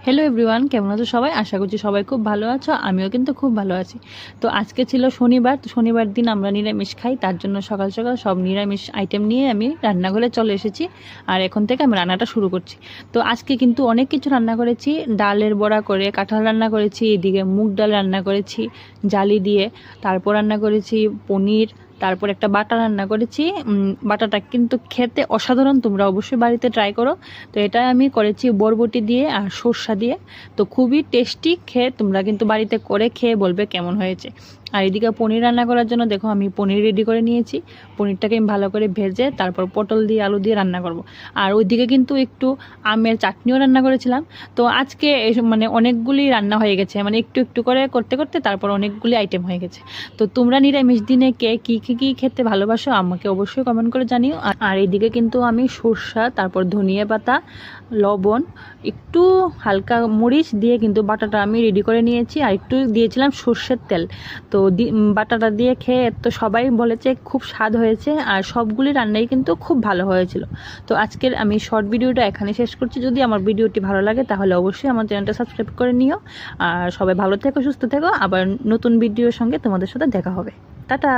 Hello everyone, কেমন আছো সবাই? আশা করছি সবাই খুব ভালো আছো। আমিও কিন্তু খুব ভালো আছি। তো আজকে ছিল শনিবার, তো শনিবার দিন আমরা নিরামিষ খাই। তার জন্য সকাল সকাল সব নিরামিষ আইটেম নিয়ে আমি রান্নাঘরে চলে এসেছি। আর এখন থেকে আমি রান্নাটা শুরু করছি। তো আজকে কিন্তু অনেক কিছু রান্না করেছি। ডালের বড়া করে কাঁঠাল রান্না করেছি, এদিকে মুগ ডাল রান্না করেছি জালি দিয়ে, তারপর রান্না করেছি পনির, তারপর একটা বাটা রান্না করেছি। বাটাটা কিন্তু খেতে অসাধারণ, তোমরা অবশ্যই বাড়িতে ট্রাই করো। তো এটা আমি করেছি বরবটি দিয়ে আর সর্ষা দিয়ে। তো খুবই টেস্টি, খেয়ে তোমরা কিন্তু বাড়িতে করে খেয়ে বলবে কেমন হয়েছে। আর এদিকে পনির রান্না করার জন্য দেখো আমি পনির রেডি করে নিয়েছি। পনিরটাকে আমি ভালো করে ভেজে তারপর পটল দিয়ে আলু দিয়ে রান্না করব। আর ওইদিকে কিন্তু একটু আমের চাটনিও রান্না করেছিলাম। তো আজকে মানে অনেকগুলি রান্না হয়ে গেছে, মানে একটু একটু করে করতে করতে তারপর অনেকগুলি আইটেম হয়ে গেছে। তো তোমরা নিরামিষ দিনে কে কী কী খেতে ভালোবাসো আমাকে অবশ্যই কমেন্ট করে জানিও। আর এইদিকে কিন্তু আমি সর্ষা, তারপর ধনিয়া পাতা, লবণ, একটু হালকা মরিচ দিয়ে কিন্তু বাটাটা আমি রেডি করে নিয়েছি। আর একটু দিয়েছিলাম সর্ষের তেল। তো বাটাটা দিয়ে খেয়ে তো সবাই বলেছে খুব স্বাদ হয়েছে, আর সবগুলি রান্নাই কিন্তু খুব ভালো হয়েছিল। তো আজকের আমি শর্ট ভিডিওটা এখানে শেষ করছি। যদি আমার ভিডিওটি ভালো লাগে তাহলে অবশ্যই আমার চ্যানেলটা সাবস্ক্রাইব করে নিও। আর সবাই ভালো থেকো, সুস্থ থেকো। আবার নতুন ভিডিওর সঙ্গে তোমাদের সাথে দেখা হবে। টাটা।